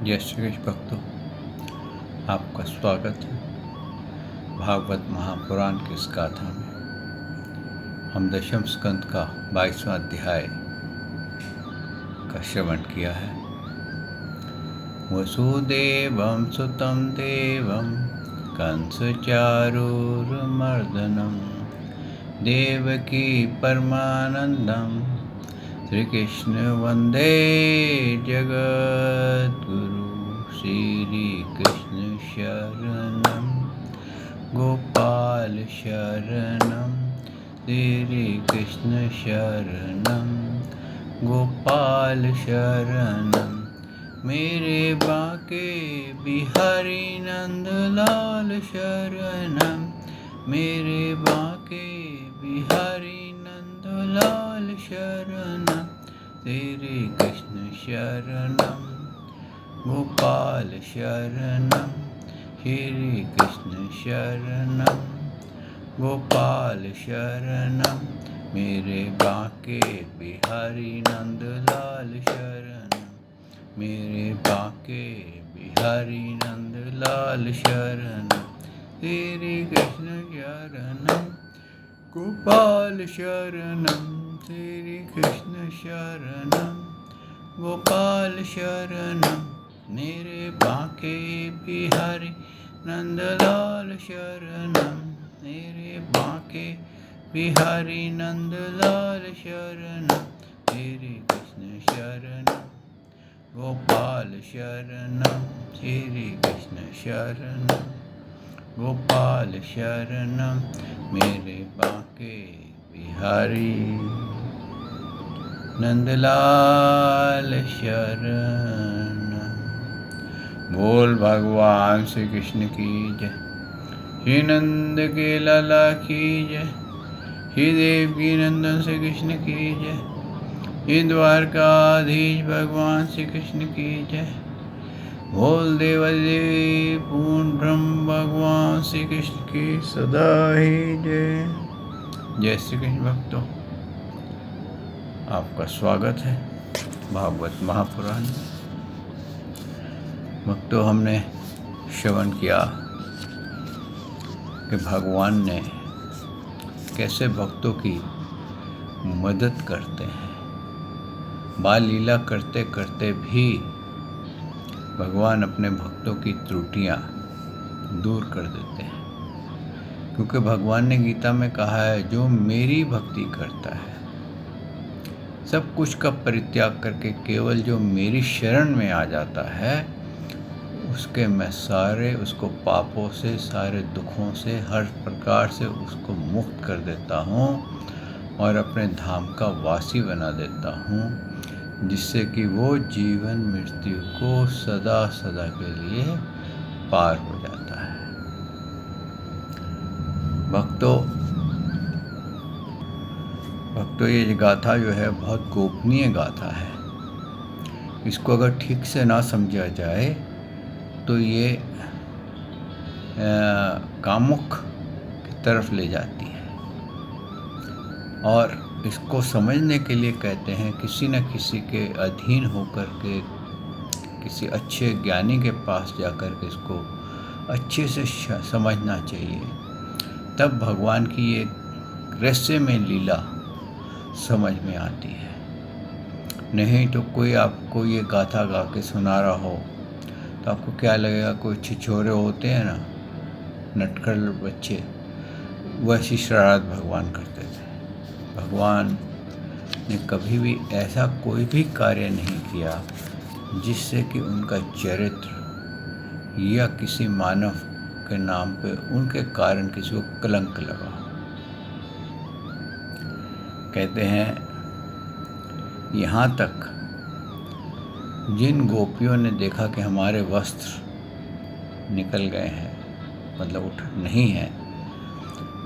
जय श्री कृष्ण भक्तों, आपका स्वागत है भागवत महापुराण की इस गाथा में। हम दशम स्कंद का 22वां अध्याय का श्रवण किया है। वसुदेवं सुतं देवं कंसचारूरमर्दनं देवकी परमानंदं श्री कृष्ण वंदे जगद्गुरु। श्री कृष्ण शरणं गोपाल शरणं श्री कृष्ण शरणं गोपाल शरणं मेरे बाके बिहारी नंदलाल शरणं मेरे बाके बिहारी नंदलाल शरणं श्री कृष्ण शरणं गोपाल शरणं श्री कृष्ण शरणं गोपाल शरणं मेरे बाके बिहारी नंदलाल शरणं मेरे बाके बिहारी नंदलाल शरणं श्री कृष्ण शरणं गोपाल शरणं श्री कृष्ण शरणं गोपाल शरणं मेरे बाके बिहारी नंदलाल शरणं मेरे बाके बिहारी नंदलाल शरणं श्री कृष्ण शरणं गोपाल शरणं श्री कृष्ण शरणं गोपाल शरणं मेरे बाके बिहारी नंदलाल शरणं। बोल भगवान श्री कृष्ण की जय। श्री नंद के लाला की जय। श्री देवकी नंदन श्री कृष्ण की जय। श्री द्वारकाधीश भगवान श्री कृष्ण की जय। बोल देवादिदेव पूर्ण ब्रह्म भगवान श्री कृष्ण की सदा ही जय। जय श्री कृष्ण भक्तों, आपका स्वागत है भागवत महापुराण में। भक्तों, हमने श्रवण किया कि भगवान ने कैसे भक्तों की मदद करते हैं। बाल लीला करते करते भी भगवान अपने भक्तों की त्रुटियां दूर कर देते हैं, क्योंकि भगवान ने गीता में कहा है, जो मेरी भक्ति करता है, सब कुछ का परित्याग करके केवल जो मेरी शरण में आ जाता है, उसके मैं उसको पापों से, सारे दुखों से, हर प्रकार से उसको मुक्त कर देता हूँ और अपने धाम का वासी बना देता हूँ, जिससे कि वो जीवन मृत्यु को सदा सदा के लिए पार हो जाता है। भक्तों, ये गाथा जो है बहुत गोपनीय गाथा है। इसको अगर ठीक से ना समझा जाए तो ये कामुक की तरफ ले जाती है, और इसको समझने के लिए कहते हैं किसी न किसी के अधीन होकर के, किसी अच्छे ज्ञानी के पास जाकर के इसको अच्छे से समझना चाहिए, तब भगवान की ये रहस्य में लीला समझ में आती है। नहीं तो कोई आपको ये गाथा गा के सुना रहा हो तो आपको क्या लगेगा, कोई छिछोरे होते हैं ना, नटखट बच्चे, वैसी शरारत भगवान करते थे। भगवान ने कभी भी ऐसा कोई भी कार्य नहीं किया जिससे कि उनका चरित्र या किसी मानव के नाम पे उनके कारण किसी को कलंक लगा। कहते हैं, यहाँ तक जिन गोपियों ने देखा कि हमारे वस्त्र निकल गए हैं, मतलब उठ नहीं है,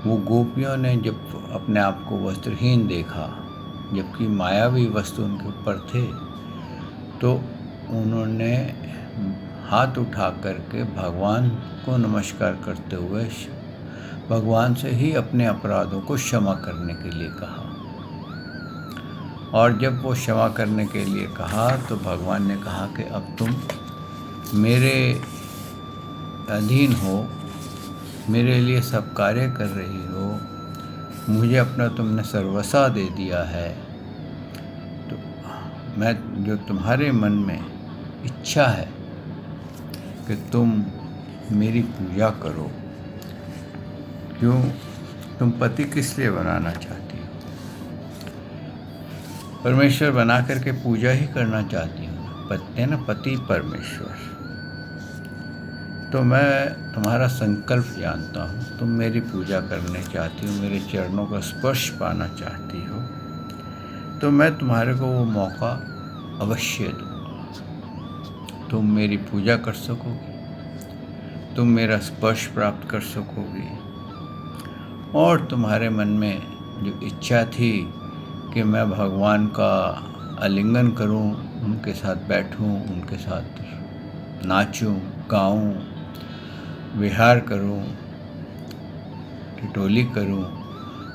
वो गोपियों ने जब अपने आप को वस्त्रहीन देखा, जबकि मायावी वस्त्र उनके ऊपर थे, तो उन्होंने हाथ उठा करके भगवान को नमस्कार करते हुए भगवान से ही अपने अपराधों को क्षमा करने के लिए कहा। और जब वो क्षमा करने के लिए कहा तो भगवान ने कहा कि अब तुम मेरे अधीन हो, मेरे लिए सब कार्य कर रही हो, मुझे अपना तुमने सर्वस्व दे दिया है, तो मैं जो तुम्हारे मन में इच्छा है कि तुम मेरी पूजा करो। क्यों? तुम पति किस लिए बनाना चाहती हो? परमेश्वर बना करके पूजा ही करना चाहती हो। पति है ना, पति परमेश्वर। तो मैं तुम्हारा संकल्प जानता हूँ, तुम मेरी पूजा करने चाहती हो, मेरे चरणों का स्पर्श पाना चाहती हो, तो मैं तुम्हारे को वो मौका अवश्य दूँगा। तुम मेरी पूजा कर सकोगी, तुम मेरा स्पर्श प्राप्त कर सकोगी, और तुम्हारे मन में जो इच्छा थी कि मैं भगवान का आलिंगन करूं, उनके साथ बैठूं, उनके साथ नाचूं, गाऊं, विहार करूं, ठिठोली करूं,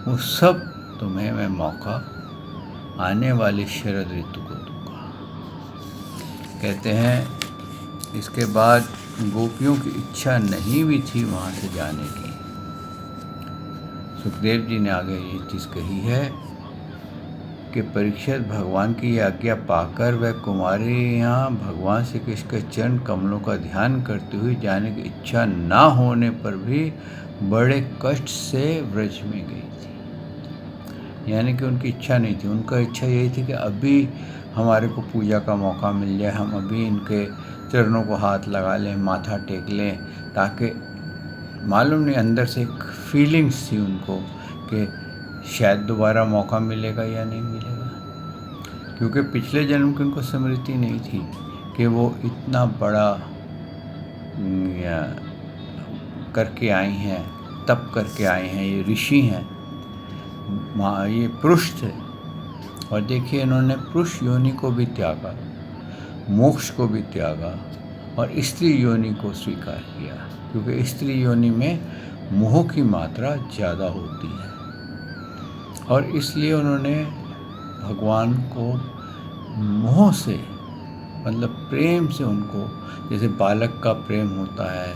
वो सब तुम्हें मैं मौका आने वाली शरद ऋतु को दूंगा। कहते हैं इसके बाद गोपियों की इच्छा नहीं भी थी वहाँ से जाने की। सुखदेव जी ने आगे ये चीज़ कही है कि परीक्षित भगवान की आज्ञा पाकर वह कुमारी यहाँ भगवान श्री कृष्ण के चरण कमलों का ध्यान करते हुए जाने की इच्छा ना होने पर भी बड़े कष्ट से व्रज में गई थी। यानी कि उनकी इच्छा नहीं थी, उनका इच्छा यही थी कि अभी हमारे को पूजा का मौका मिल जाए, हम अभी इनके चरणों को हाथ लगा लें, माथा टेक लें, ताकि मालूम नहीं अंदर से एक फीलिंग्स थी उनको कि शायद दोबारा मौका मिलेगा या नहीं मिलेगा, क्योंकि पिछले जन्म की उनको स्मृति नहीं थी कि वो इतना बड़ा करके आई हैं, तप करके आए हैं, ये ऋषि हैं, ये पुरुष थे। और देखिए इन्होंने पुरुष योनि को भी त्यागा, मोक्ष को भी त्यागा, और स्त्री योनि को स्वीकार किया, क्योंकि स्त्री योनि में मोह की मात्रा ज़्यादा होती है। और इसलिए उन्होंने भगवान को मोह से, मतलब प्रेम से, उनको जैसे बालक का प्रेम होता है,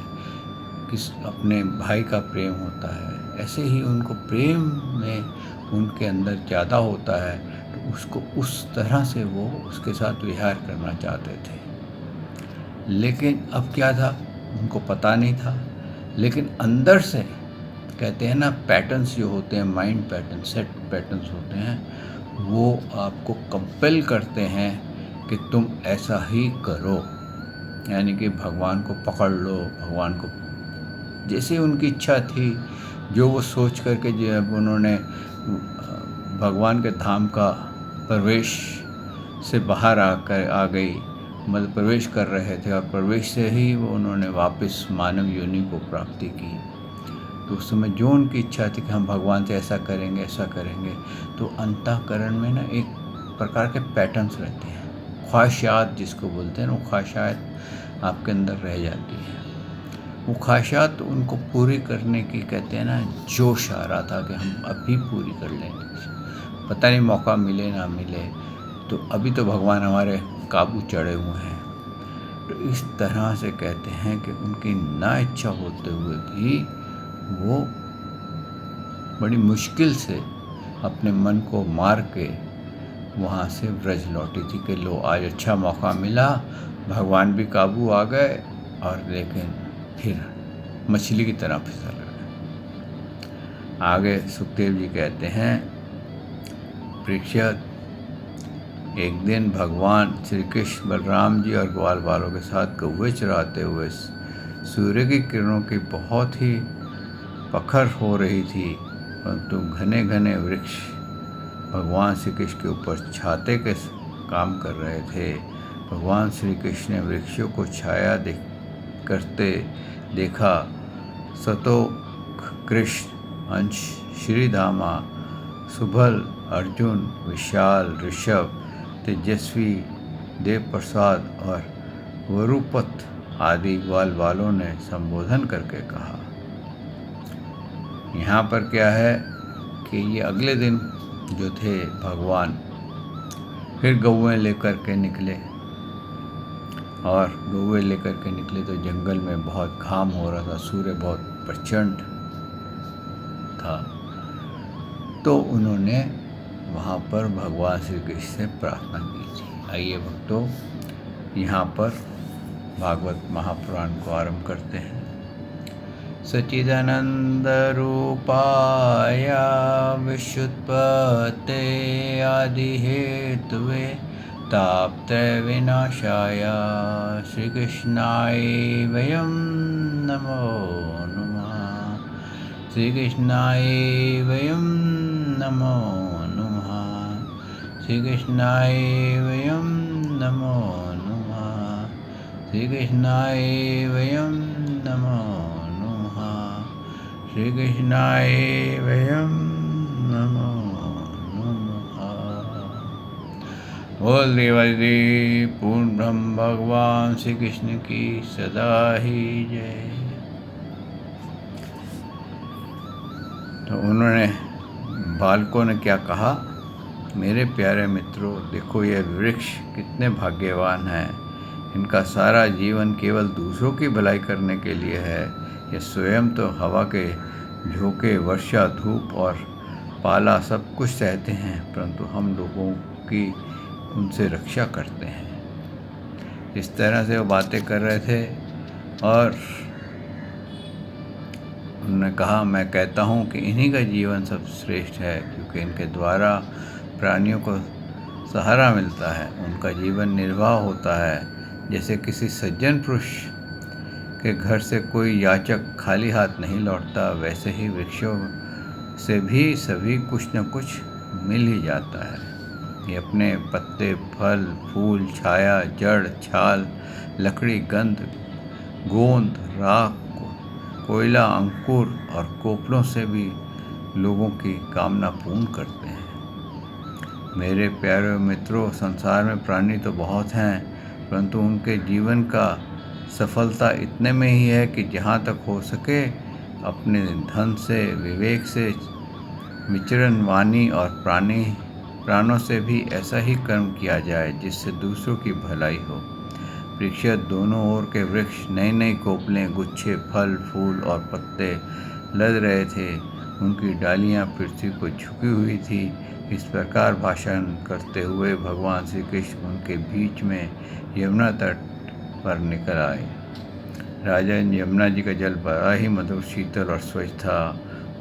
किस अपने भाई का प्रेम होता है, ऐसे ही उनको प्रेम में उनके अंदर ज़्यादा होता है, तो उसको उस तरह से वो उसके साथ विहार करना चाहते थे। लेकिन अब क्या था, उनको पता नहीं था, लेकिन अंदर से कहते हैं ना, पैटर्न्स जो होते हैं, माइंड पैटर्न, सेट पैटर्न्स होते हैं, वो आपको कंपेल करते हैं कि तुम ऐसा ही करो। यानी कि भगवान को पकड़ लो, भगवान को जैसे उनकी इच्छा थी, जो वो सोच करके जब उन्होंने भगवान के धाम का प्रवेश से बाहर आ गई, मतलब प्रवेश कर रहे थे, और प्रवेश से ही वो उन्होंने वापस मानव योनि को प्राप्ति की। तो उस समय जो उनकी इच्छा थी कि हम भगवान से ऐसा करेंगे, ऐसा करेंगे, तो अंतःकरण में ना एक प्रकार के पैटर्न्स रहते हैं, ख्वाहिशात जिसको बोलते हैं ना, वो ख्वाहिशात आपके अंदर रह जाती है। वो ख्वाहिशात उनको पूरी करने की, कहते हैं ना, जोश आ रहा था कि हम अभी पूरी कर लेंगे, पता नहीं मौका मिले ना मिले, तो अभी तो भगवान हमारे काबू चढ़े हुए हैं। तो इस तरह से कहते हैं कि उनकी ना इच्छा होते हुए भी वो बड़ी मुश्किल से अपने मन को मार के वहाँ से व्रज लौटी थी कि लो आज अच्छा मौका मिला, भगवान भी काबू आ गए, और लेकिन फिर मछली की तरह फिसल गए। आगे सुखदेव जी कहते हैं, परीक्षित, एक दिन भगवान श्री कृष्ण बलराम जी और ग्वाल बालों के साथ कौवे चराते हुए सूर्य की किरणों की बहुत ही पखर हो रही थी, परंतु घने घने वृक्ष भगवान श्री कृष्ण के ऊपर छाते के काम कर रहे थे। भगवान श्री कृष्ण ने वृक्षों को छाया करते देखा। सतो कृष्ण, अंश, श्रीधामा, सुबल, अर्जुन, विशाल, ऋषभ, तेजस्वी, देव प्रसाद और वरुपत आदि ग्वाल वालों ने संबोधन करके कहा। यहाँ पर क्या है कि ये अगले दिन जो थे भगवान फिर गौएं लेकर के निकले, और गौवे लेकर के निकले तो जंगल में बहुत घाम हो रहा था, सूर्य बहुत प्रचंड था। तो उन्होंने वहाँ पर भगवान श्री कृष्ण से प्रार्थना की थी। आइए भक्तों, यहाँ पर भागवत महापुराण को आरंभ करते हैं। सच्चिदानंद रूपाय विश्वोत्पत्ते आदि हेतुवे तापत्रय विनाशाय श्रीकृष्णाय वयं नमो नमः। श्रीकृष्णाय वयं नमो नमः। श्रीकृष्णाय वयं नमो नमः। श्रीकृष्णाय वयं नमो नमः। श्रीकृष्णाय वयं नमो नमः। बोल देवादिदेव पूर्ण ब्रह्म भगवान श्री कृष्ण की सदा ही जय। तो उन्होंने बालकों ने क्या कहा, मेरे प्यारे मित्रों, देखो ये वृक्ष कितने भाग्यवान हैं। इनका सारा जीवन केवल दूसरों की भलाई करने के लिए है। ये स्वयं तो हवा के झोंके, वर्षा, धूप और पाला सब कुछ सहते हैं, परंतु हम लोगों की उनसे रक्षा करते हैं। इस तरह से वो बातें कर रहे थे और उन्होंने कहा, मैं कहता हूँ कि इन्हीं का जीवन सबसे श्रेष्ठ है, क्योंकि इनके द्वारा प्राणियों को सहारा मिलता है, उनका जीवन निर्वाह होता है। जैसे किसी सज्जन पुरुष के घर से कोई याचक खाली हाथ नहीं लौटता, वैसे ही वृक्षों से भी सभी कुछ न कुछ मिल ही जाता है। ये अपने पत्ते, फल, फूल, छाया, जड़, छाल, लकड़ी, गंध, गोंद, राख, कोयला, अंकुर और कोपलों से भी लोगों की कामना पूर्ण करते हैं। मेरे प्यारे मित्रों, संसार में प्राणी तो बहुत हैं, परंतु उनके जीवन का सफलता इतने में ही है कि जहाँ तक हो सके अपने धन से, विवेक से, विचरण, वाणी और प्राणों से भी ऐसा ही कर्म किया जाए जिससे दूसरों की भलाई हो। वृक्ष दोनों ओर के वृक्ष नई नई कोपलें, गुच्छे, फल, फूल और पत्ते लद रहे थे। उनकी डालियाँ पृथ्वी को झुकी हुई थी। इस प्रकार भाषण करते हुए भगवान श्री कृष्ण उनके बीच में यमुना तट पर निकल आए। राजन, यमुना जी का जल बड़ा ही मधुर, शीतल और स्वच्छ था।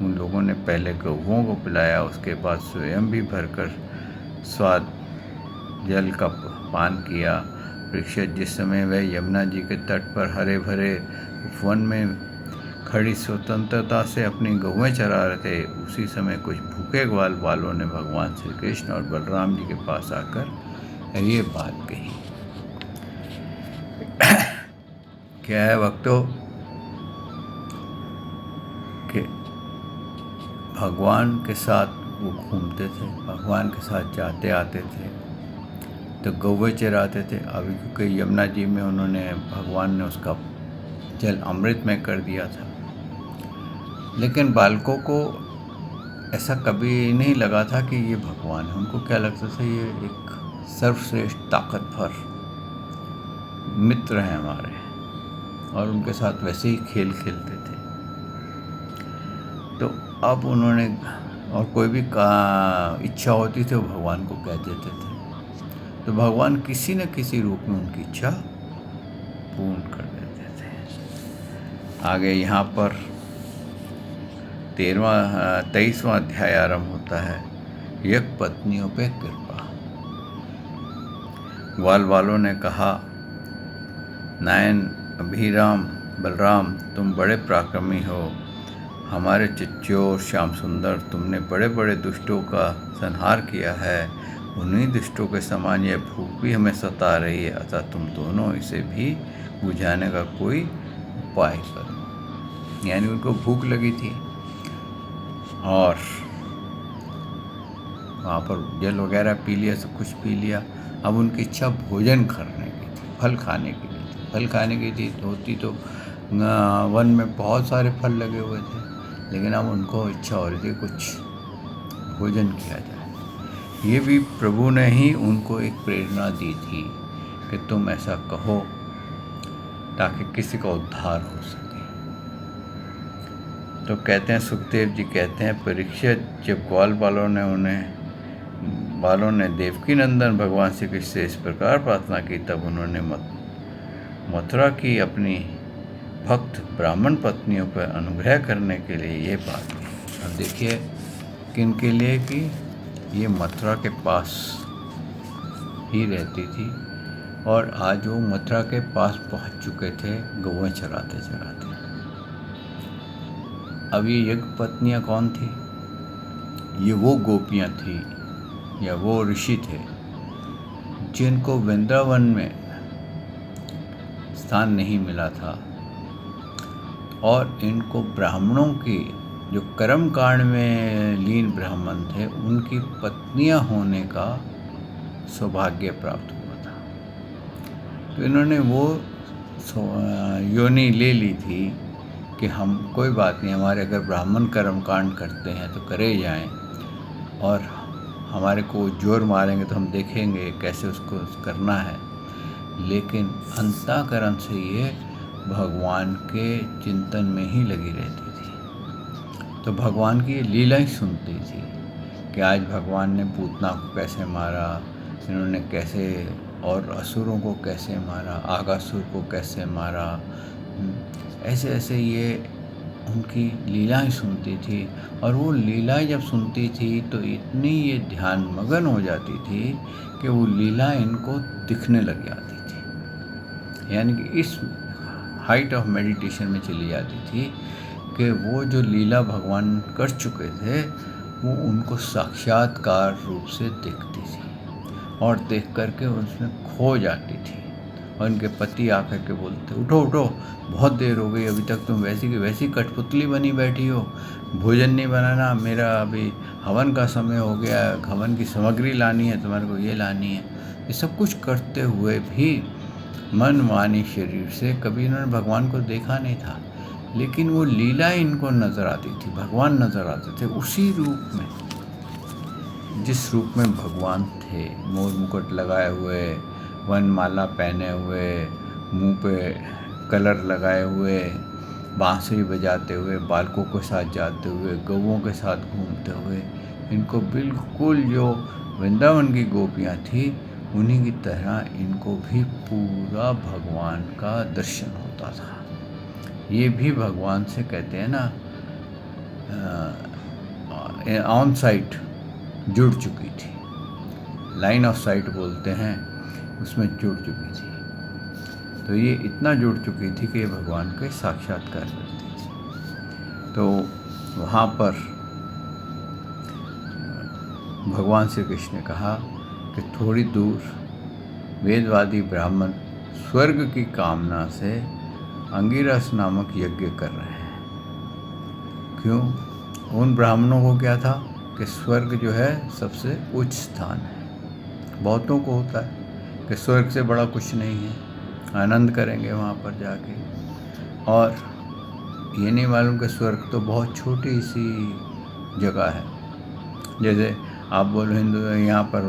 उन लोगों ने पहले गौओं को पिलाया, उसके बाद स्वयं भी भरकर स्वाद जल का पान किया। वृक्ष जिस समय वह यमुना जी के तट पर हरे भरे वन में खड़ी स्वतंत्रता से अपनी गौएं चरा रहे थे, उसी समय कुछ भूखे ग्वाल वालों ने भगवान श्री कृष्ण और बलराम जी के पास आकर ये बात कही। क्या है भक्तों कि भगवान के साथ वो घूमते थे, भगवान के साथ जाते आते थे, तो गौवे चराते थे। अभी क्योंकि यमुना जी में उन्होंने, भगवान ने उसका जल अमृत में कर दिया था, लेकिन बालकों को ऐसा कभी नहीं लगा था कि ये भगवान है। उनको क्या लगता था, ये एक सर्वश्रेष्ठ ताकतवर मित्र हैं हमारे, और उनके साथ वैसे ही खेल खेलते थे। तो अब उन्होंने, और कोई भी इच्छा होती थी वो भगवान को कह देते थे, तो भगवान किसी न किसी रूप में उनकी इच्छा पूर्ण कर देते थे। आगे यहाँ पर 23वां अध्याय आरंभ होता है, यज्ञ पत्नियों पे कृपा। ग्वाल वालों ने कहा, नायन अभिराम, बलराम, तुम बड़े पराक्रमी हो। हमारे चच्चोर श्याम सुंदर, तुमने बड़े बड़े दुष्टों का संहार किया है। उन्हीं दुष्टों के समान यह भूख भी हमें सता रही है, अतः तुम दोनों इसे भी बुझाने का कोई उपाय करो। यानी उनको भूख लगी थी और वहाँ पर जल वगैरह पी लिया, सब कुछ पी लिया। अब उनकी इच्छा भोजन करने की थी, फल खाने की थी। फल खाने की थी होती तो वन में बहुत सारे फल लगे हुए थे, लेकिन अब उनको इच्छा हो रही थी कुछ भोजन किया जाए। ये भी प्रभु ने ही उनको एक प्रेरणा दी थी कि तुम ऐसा कहो ताकि किसी का उद्धार हो सके। तो कहते हैं, सुखदेव जी कहते हैं, परीक्षित जब ग्वाल बालों ने देवकी नंदन भगवान श्री कृष्ण से इस प्रकार प्रार्थना की, तब उन्होंने मथुरा की अपनी भक्त ब्राह्मण पत्नियों पर अनुग्रह करने के लिए ये बात की। अब देखिए किन के लिए कि ये मथुरा के पास ही रहती थी और आज वो मथुरा के पास पहुंच चुके थे गौएं चराते चराते। अब ये यज्ञ पत्नियाँ कौन थी? ये वो गोपियाँ थी या वो ऋषि थे जिनको वृंदावन में स्थान नहीं मिला था और इनको ब्राह्मणों की, जो कर्म कांड में लीन ब्राह्मण थे, उनकी पत्नियां होने का सौभाग्य प्राप्त हुआ था। तो इन्होंने वो योनि ले ली थी कि हम कोई बात नहीं, हमारे अगर ब्राह्मण कर्म कांड करते हैं तो करे जाएं, और हमारे को जोर मारेंगे तो हम देखेंगे कैसे उसको करना है। लेकिन अंतःकरण से ये भगवान के चिंतन में ही लगी रहती थी। तो भगवान की लीला ही सुनती थी कि आज भगवान ने पूतना को कैसे मारा, इन्होंने कैसे, और असुरों को कैसे मारा, आगासुर को कैसे मारा। ऐसे ऐसे ये उनकी लीलाएं सुनती थी। और वो लीलाएं जब सुनती थी तो इतनी ये ध्यान मगन हो जाती थी कि वो लीला इनको दिखने लग जाती थी, यानी कि इस हाइट ऑफ मेडिटेशन में चली जाती थी कि वो जो लीला भगवान कर चुके थे वो उनको साक्षात्कार रूप से दिखती थी और देख करके उसमें खो जाती थी। और उनके पति आकर के बोलते, उठो उठो, बहुत देर हो गई, अभी तक तुम वैसी की वैसी कठपुतली बनी बैठी हो, भोजन नहीं बनाना, मेरा अभी हवन का समय हो गया, हवन की सामग्री लानी है, तुम्हारे को ये लानी है। ये सब कुछ करते हुए भी मन वाणी शरीर से कभी इन्होंने भगवान को देखा नहीं था, लेकिन वो लीला इनको नज़र आती थी, भगवान नज़र आते थे उसी रूप में जिस रूप में भगवान थे, मोर मुकुट लगाए हुए, वनमाला पहने हुए, मुंह पे कलर लगाए हुए, बांसुरी बजाते हुए, बालकों के साथ जाते हुए, गौओं के साथ घूमते हुए, इनको बिल्कुल जो वृंदावन की गोपियाँ थी उन्हीं की तरह इनको भी पूरा भगवान का दर्शन होता था। ये भी भगवान से कहते हैं ना, ऑन साइट जुड़ चुकी थी, लाइन ऑफ साइट बोलते हैं, उसमें जुड़ चुकी थी। तो ये इतना जुड़ चुकी थी कि ये भगवान के साक्षात्कार करती थी। तो वहाँ पर भगवान श्री कृष्ण ने कहा कि थोड़ी दूर वेदवादी ब्राह्मण स्वर्ग की कामना से अंगिरस नामक यज्ञ कर रहे हैं। क्यों? उन ब्राह्मणों को क्या था कि स्वर्ग जो है सबसे उच्च स्थान है। बहुतों को होता है कि स्वर्ग से बड़ा कुछ नहीं है, आनंद करेंगे वहाँ पर जाके, और ये नहीं मालूम कि स्वर्ग तो बहुत छोटी सी जगह है। जैसे आप बोलो हिंदू यहाँ पर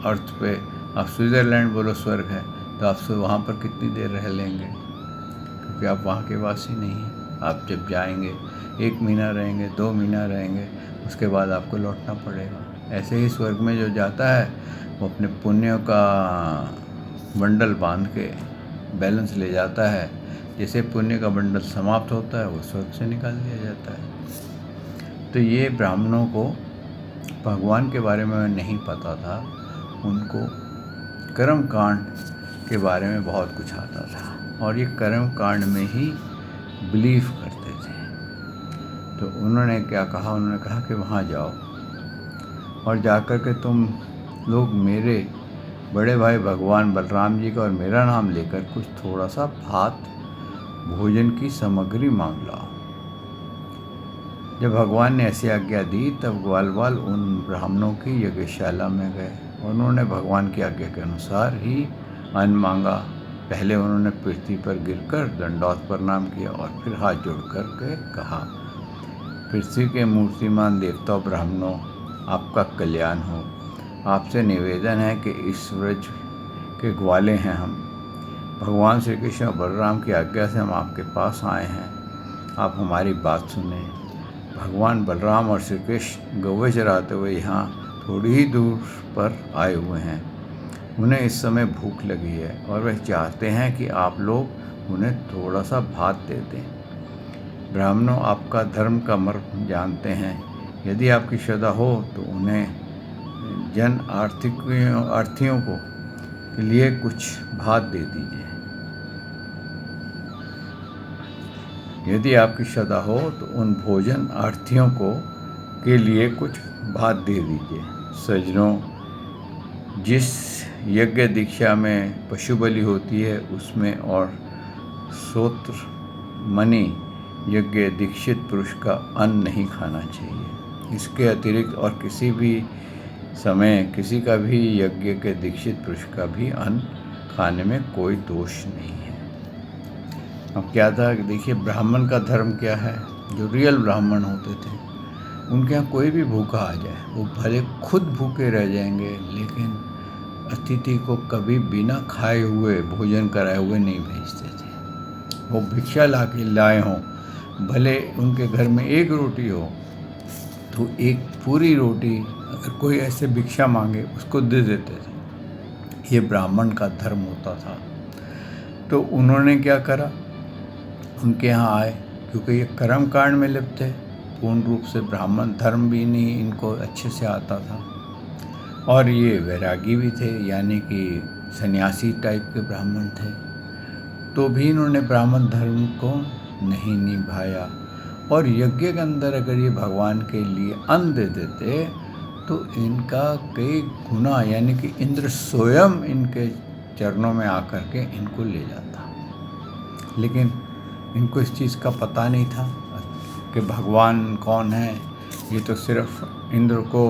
अर्थ पे, आप स्विट्ज़रलैंड बोलो स्वर्ग है, तो आप वहाँ पर कितनी देर रह लेंगे, क्योंकि आप वहाँ के वासी नहीं हैं। आप जब जाएंगे 1 महीना रहेंगे, 2 महीना रहेंगे, उसके बाद आपको लौटना पड़ेगा। ऐसे ही स्वर्ग में जो जाता है वो अपने पुण्यों का बंडल बांध के बैलेंस ले जाता है। जैसे पुण्य का बंडल समाप्त होता है वो स्वर्ग से निकाल दिया जाता है। तो ये ब्राह्मणों को भगवान के बारे में नहीं पता था, उनको कर्म कांड के बारे में बहुत कुछ आता था और ये कर्म कांड में ही बिलीव करते थे। तो उन्होंने क्या कहा, उन्होंने कहा कि वहाँ जाओ और जाकर के तुम लोग मेरे बड़े भाई भगवान बलराम जी का और मेरा नाम लेकर कुछ थोड़ा सा भात भोजन की सामग्री मांग लाओ। जब भगवान ने ऐसी आज्ञा दी तब ग्वालवाल उन ब्राह्मणों की यज्ञशाला में गए। उन्होंने भगवान की आज्ञा के अनुसार ही अन्न मांगा। पहले उन्होंने पृथ्वी पर गिरकर दंडौत प्रणाम किया और फिर हाथ जोड़ कर के कहा, पृथ्वी के मूर्तिमान देवताओं ब्राह्मणों, आपका कल्याण हो। आपसे निवेदन है कि इस व्रज के ग्वाले हैं हम, भगवान श्री कृष्ण और बलराम की आज्ञा से हम आपके पास आए हैं, आप हमारी बात सुने। भगवान बलराम और श्री कृष्ण गौवे चराते हुए यहाँ थोड़ी ही दूर पर आए हुए हैं। उन्हें इस समय भूख लगी है और वह चाहते हैं कि आप लोग उन्हें थोड़ा सा भात दे दें। ब्राह्मणों, आपका धर्म का मर्म जानते हैं। यदि आपकी श्रद्धा हो तो उन्हें जन आर्थियों को के लिए कुछ भात दे दीजिए। यदि आपकी श्रद्धा हो तो उन भोजन आर्थियों को के लिए कुछ भात दे दीजिए। सज्जनों, जिस यज्ञ दीक्षा में पशु बलि होती है उसमें और श्रोत्र मणि यज्ञ दीक्षित पुरुष का अन्न नहीं खाना चाहिए। इसके अतिरिक्त और किसी भी समय किसी का भी यज्ञ के दीक्षित पुरुष का भी अन्न खाने में कोई दोष नहीं है। अब क्या था कि देखिए, ब्राह्मण का धर्म क्या है। जो रियल ब्राह्मण होते थे उनके यहाँ कोई भी भूखा आ जाए, वो भले खुद भूखे रह जाएंगे, लेकिन अतिथि को कभी बिना खाए हुए भोजन कराए हुए नहीं भेजते थे। वो भिक्षा लाए हों, भले उनके घर में एक रोटी हो तो एक पूरी रोटी अगर कोई ऐसे भिक्षा मांगे उसको दे देते थे। ये ब्राह्मण का धर्म होता था। तो उन्होंने क्या करा, उनके यहाँ आए, क्योंकि ये कर्म कांड में लिप्त थे, पूर्ण रूप से ब्राह्मण धर्म भी नहीं इनको अच्छे से आता था, और ये वैरागी भी थे, यानी कि सन्यासी टाइप के ब्राह्मण थे। तो भी इन्होंने ब्राह्मण धर्म को नहीं निभाया, और यज्ञ के अंदर अगर ये भगवान के लिए अन्न दे देते तो इनका कई गुना, यानी कि इंद्र स्वयं इनके चरणों में आकर के इनको ले जाता। लेकिन इनको इस चीज़ का पता नहीं था कि भगवान कौन है। ये तो सिर्फ इंद्र को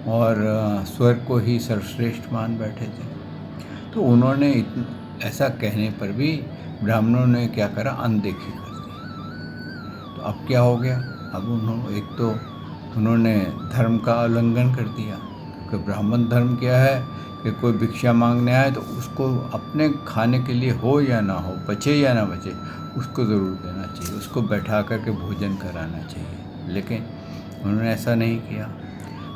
और स्वर्ग को ही सर्वश्रेष्ठ मान बैठे थे। तो उन्होंने ऐसा कहने पर भी ब्राह्मणों ने क्या करा, अनदेखी कर दी। तो अब क्या हो गया, अब उन्होंने एक तो उन्होंने धर्म का उल्लंघन कर दिया। क्योंकि ब्राह्मण धर्म क्या है कि कोई भिक्षा मांगने आए तो उसको अपने खाने के लिए हो या ना हो, बचे या ना बचे, उसको ज़रूर देना चाहिए, उसको बैठा करके भोजन कराना चाहिए। लेकिन उन्होंने ऐसा नहीं किया।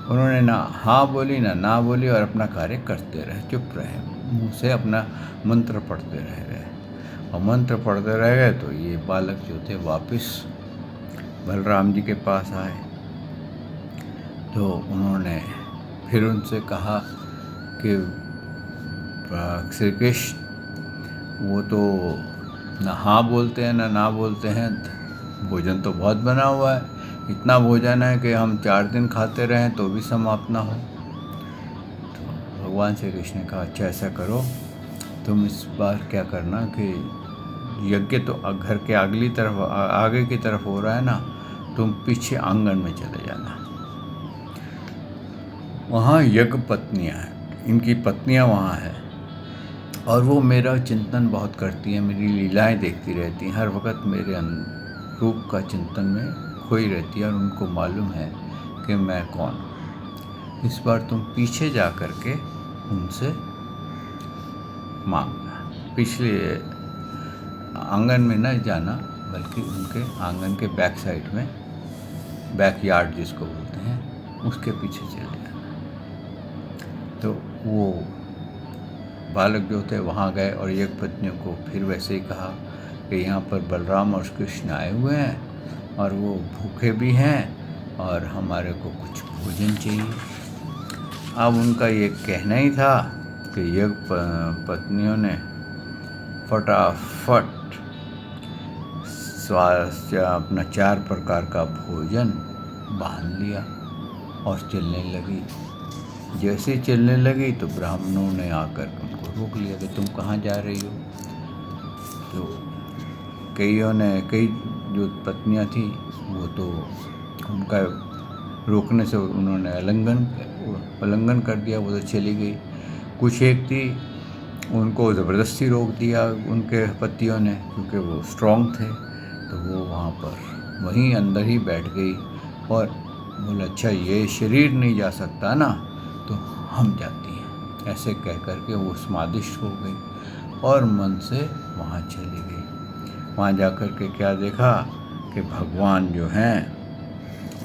उन्होंने ना हाँ बोली ना बोली और अपना कार्य करते रहे, चुप रहे, मुँह से अपना मंत्र पढ़ते रह गए। और मंत्र पढ़ते रह गए तो ये बालक जो थे वापस बलराम जी के पास आए। तो उन्होंने फिर उनसे कहा कि श्री कृष्ण वो तो ना हाँ बोलते हैं ना बोलते हैं, भोजन तो बहुत बना हुआ है, इतना भोजन है कि हम 4 दिन खाते रहें तो भी समाप्त ना हो। तो भगवान श्री कृष्ण ने कहा, अच्छा ऐसा करो, तुम इस बार क्या करना कि यज्ञ तो घर के अगली तरफ आगे की तरफ हो रहा है ना, तुम पीछे आंगन में चले जाना, वहाँ यज्ञ पत्नियाँ हैं, इनकी पत्नियाँ वहाँ हैं, और वो मेरा चिंतन बहुत करती हैं, मेरी लीलाएं देखती रहती हैं, हर वक्त मेरे रूप का चिंतन में खोई रहती है, और उनको मालूम है कि मैं कौन हूँ। इस बार तुम पीछे जा कर के उनसे मांगना, पिछले आंगन में न जाना, बल्कि उनके आंगन के बैक साइड में, बैकयार्ड जिसको बोलते हैं, उसके पीछे चले जाना। तो वो बालक जो थे वहाँ गए और यज्ञ पत्नियों को फिर वैसे ही कहा कि यहाँ पर बलराम और कृष्ण आए हुए हैं और वो भूखे भी हैं और हमारे को कुछ भोजन चाहिए। अब उनका ये कहना ही था कि यज्ञ पत्नियों ने फटाफट अपना 4 प्रकार का भोजन बांध लिया और चलने लगी। जैसे ही चलने लगी तो ब्राह्मणों ने आकर उनको रोक लिया कि तुम कहाँ जा रही हो। तो कई जो पत्नियां थी वो तो उनका रोकने से उन्होंने उल्लंघन कर दिया, वो तो चली गई। कुछ एक थी, उनको ज़बरदस्ती रोक दिया उनके पतियों ने, क्योंकि वो स्ट्रॉन्ग थे, तो वो वहाँ पर वहीं अंदर ही बैठ गई और बोले, अच्छा ये शरीर नहीं जा सकता ना, तो हम जाती हैं। ऐसे कह कर के वो समादिष्ट हो गई और मन से वहाँ चली गई। वहाँ जाकर के क्या देखा कि भगवान जो हैं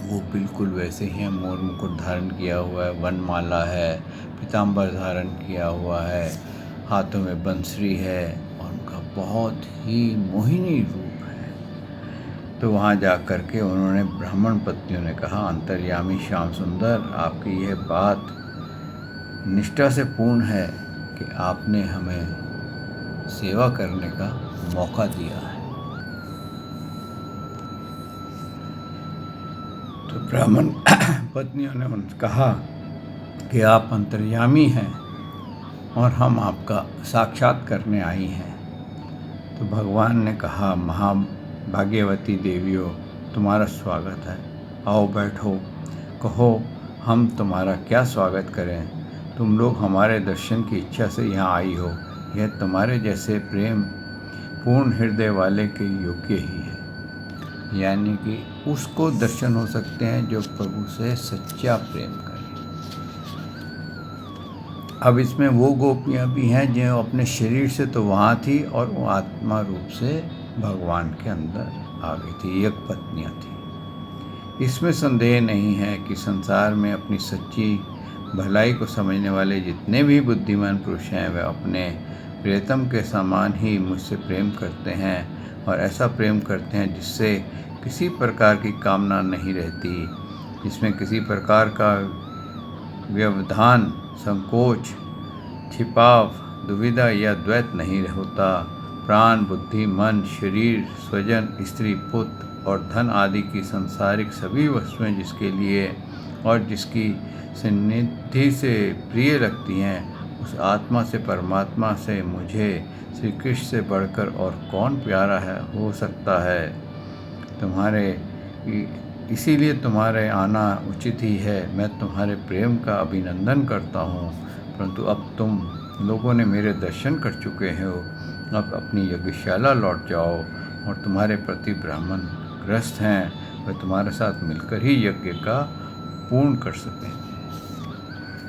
वो बिल्कुल वैसे ही हैं। मोर मुकुट धारण किया हुआ है, वनमाला है, पीताम्बर धारण किया हुआ है, हाथों में बंसरी है और उनका बहुत ही मोहिनी रूप है। तो वहाँ जा कर के उन्होंने ब्राह्मण पत्नियों ने कहा, अंतर्यामी श्याम सुंदर, आपकी यह बात निष्ठा से पूर्ण है कि आपने हमें सेवा करने का मौका दिया है। तो ब्राह्मण पत्नियों ने उनसे कहा कि आप अंतर्यामी हैं और हम आपका साक्षात करने आई हैं। तो भगवान ने कहा, महाभाग्यवती देवियों, तुम्हारा स्वागत है, आओ बैठो, कहो हम तुम्हारा क्या स्वागत करें। तुम लोग हमारे दर्शन की इच्छा से यहाँ आई हो। यह तुम्हारे जैसे प्रेम पूर्ण हृदय वाले के योग्य ही है। यानी कि उसको दर्शन हो सकते हैं जो प्रभु से सच्चा प्रेम करे। अब इसमें वो गोपियाँ भी हैं जो अपने शरीर से तो वहाँ थी और वो आत्मा रूप से भगवान के अंदर आ गई थी, एक पत्नियाँ थी। इसमें संदेह नहीं है कि संसार में अपनी सच्ची भलाई को समझने वाले जितने भी बुद्धिमान पुरुष हैं वे अपने प्रियतम के समान ही मुझसे प्रेम करते हैं और ऐसा प्रेम करते हैं जिससे किसी प्रकार की कामना नहीं रहती, जिसमें किसी प्रकार का व्यवधान, संकोच, छिपाव, दुविधा या द्वैत नहीं होता। प्राण, बुद्धि, मन, शरीर, स्वजन, स्त्री, पुत्र और धन आदि की सांसारिक सभी वस्तुएं जिसके लिए और जिसकी सन्निधि से प्रिय लगती हैं, उस आत्मा से, परमात्मा से मुझे श्री कृष्ण से बढ़कर और कौन प्यारा है हो सकता है। इसीलिए तुम्हारे आना उचित ही है। मैं तुम्हारे प्रेम का अभिनंदन करता हूँ, परंतु अब तुम लोगों ने मेरे दर्शन कर चुके हो। अब अपनी यज्ञशाला लौट जाओ और तुम्हारे प्रति ब्राह्मण ग्रस्त हैं, वे तुम्हारे साथ मिलकर ही यज्ञ का पूर्ण कर सकेंगे।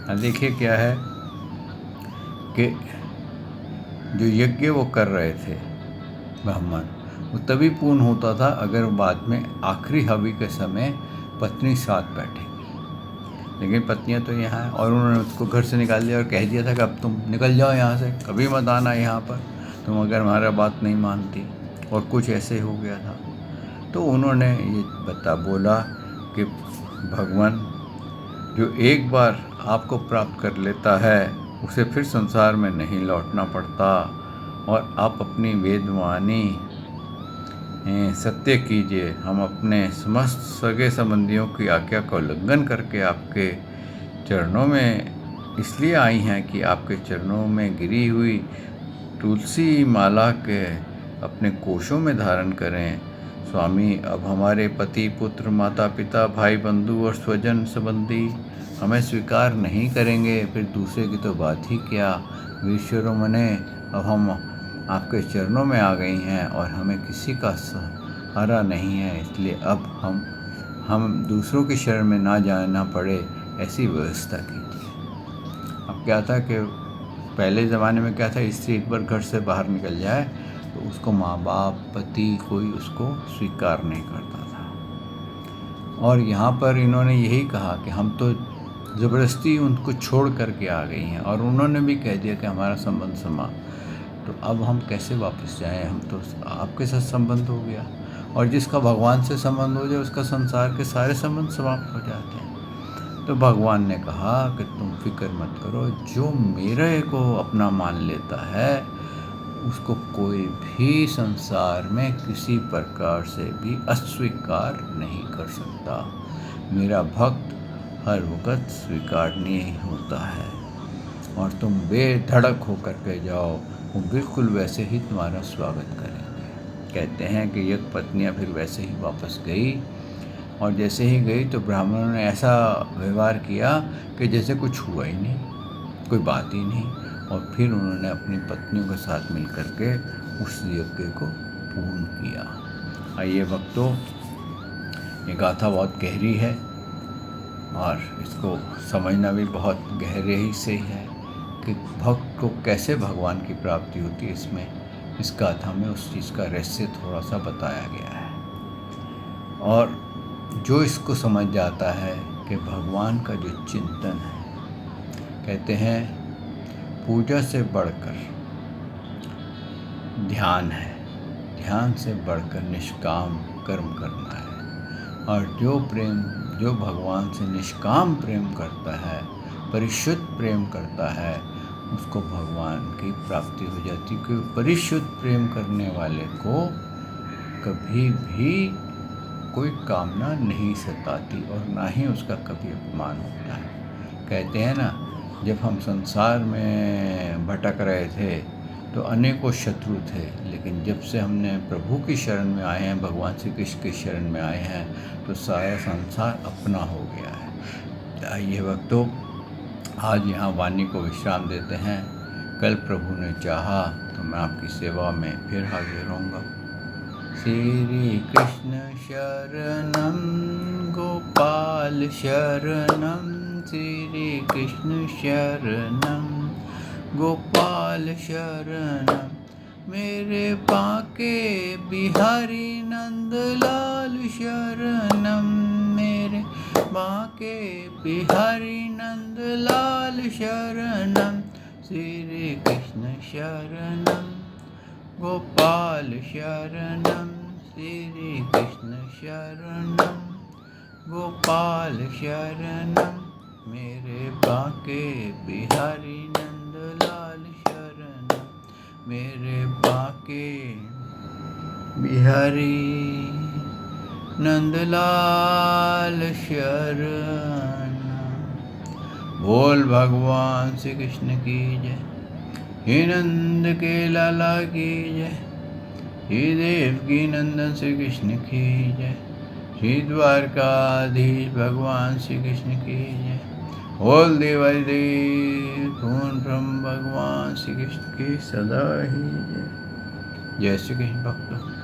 अब देखिए क्या है कि जो यज्ञ वो कर रहे थे ब्राह्मण, वो तभी पूर्ण होता था अगर बाद में आखिरी हवि के समय पत्नी साथ बैठेगी। लेकिन पत्नियां तो यहाँ हैं और उन्होंने उसको घर से निकाल दिया और कह दिया था कि अब तुम निकल जाओ यहाँ से, कभी मत आना यहाँ पर, तुम अगर हमारा बात नहीं मानती। और कुछ ऐसे हो गया था। तो उन्होंने ये बोला कि भगवान जो एक बार आपको प्राप्त कर लेता है उसे फिर संसार में नहीं लौटना पड़ता, और आप अपनी वेदवाणी सत्य कीजिए। हम अपने समस्त सगे संबंधियों की आज्ञा का उल्लंघन करके आपके चरणों में इसलिए आई हैं कि आपके चरणों में गिरी हुई तुलसी माला के अपने कोशों में धारण करें। स्वामी, अब हमारे पति, पुत्र, माता पिता, भाई, बंधु और स्वजन संबंधी हमें स्वीकार नहीं करेंगे, फिर दूसरे की तो बात ही क्या। वीरशिरोमणे, अब हम आपके चरणों में आ गई हैं और हमें किसी का सहारा नहीं है, इसलिए अब हम दूसरों की शरण में ना जाना पड़े, ऐसी व्यवस्था कीजिए। अब क्या था कि पहले ज़माने में क्या था, स्त्री एक बार घर से बाहर निकल जाए तो उसको माँ बाप, पति, कोई उसको स्वीकार नहीं करता था। और यहाँ पर इन्होंने यही कहा कि हम तो ज़बरदस्ती उनको छोड़ करके आ गई हैं, और उन्होंने भी कह दिया कि हमारा संबंध समा, तो अब हम कैसे वापस जाएं, हम तो आपके साथ संबंध हो गया। और जिसका भगवान से संबंध हो जाए उसका संसार के सारे संबंध समाप्त हो जाते हैं। तो भगवान ने कहा कि तुम फिक्र मत करो, जो मेरे को अपना मान लेता है उसको कोई भी संसार में किसी प्रकार से भी अस्वीकार नहीं कर सकता। मेरा भक्त हर वक्त स्वीकारनीय होता है, और तुम बेधड़क होकर के जाओ, वो बिल्कुल वैसे ही तुम्हारा स्वागत करेंगे। कहते हैं कि एक पत्नियाँ फिर वैसे ही वापस गई, और जैसे ही गई तो ब्राह्मणों ने ऐसा व्यवहार किया कि जैसे कुछ हुआ ही नहीं, कोई बात ही नहीं। और फिर उन्होंने अपनी पत्नियों के साथ मिल कर के उस यज्ञ को पूर्ण किया। आइए भक्तों, ये गाथा बहुत गहरी है और इसको समझना भी बहुत गहरे ही से है। कि भक्त को कैसे भगवान की प्राप्ति होती है, इस गाथा में उस चीज़ का रहस्य थोड़ा सा बताया गया है। और जो इसको समझ जाता है कि भगवान का जो चिंतन है, कहते हैं पूजा से बढ़कर ध्यान है, ध्यान से बढ़कर निष्काम कर्म करना है। और जो भगवान से निष्काम प्रेम करता है, परिशुद्ध प्रेम करता है, उसको भगवान की प्राप्ति हो जाती है। क्योंकि परिशुद्ध प्रेम करने वाले को कभी भी कोई कामना नहीं सताती और ना ही उसका कभी अपमान होता है। कहते हैं ना, जब हम संसार में भटक रहे थे तो अनेकों शत्रु थे, लेकिन जब से हमने प्रभु की शरण में आए हैं, भगवान श्री कृष्ण की शरण में आए हैं, तो सारा संसार अपना हो गया है। आइए भक्तों, आज यहाँ वाणी को विश्राम देते हैं। कल प्रभु ने चाहा तो मैं आपकी सेवा में फिर हाजिर होऊंगा। श्री कृष्ण शरणम गोपाल शरणम, श्री कृष्ण शरणम गोपाल शरणम, मेरे बांके बिहारी नंदलाल शरणम, मेरे बांके बिहारी नंदलाल शरणम, श्री कृष्ण शरणम गोपाल शरणम, श्री कृष्ण शरणम गोपाल शरणम, मेरे बांके बिहारी नंदलाल शरणम, मेरे बांके बिहारी नंदलाल शरणम। बोल भगवान श्री कृष्ण की जय, हे नंद के लाला की जय, हे देवकी नंदन श्री कृष्ण की जय, श्री द्वारकाधीश भगवान श्री कृष्ण की जय। बोल देवादिदेव पूर्ण ब्रह्म भगवान श्री कृष्ण की सदा ही जय। जय श्री कृष्ण भक्तों।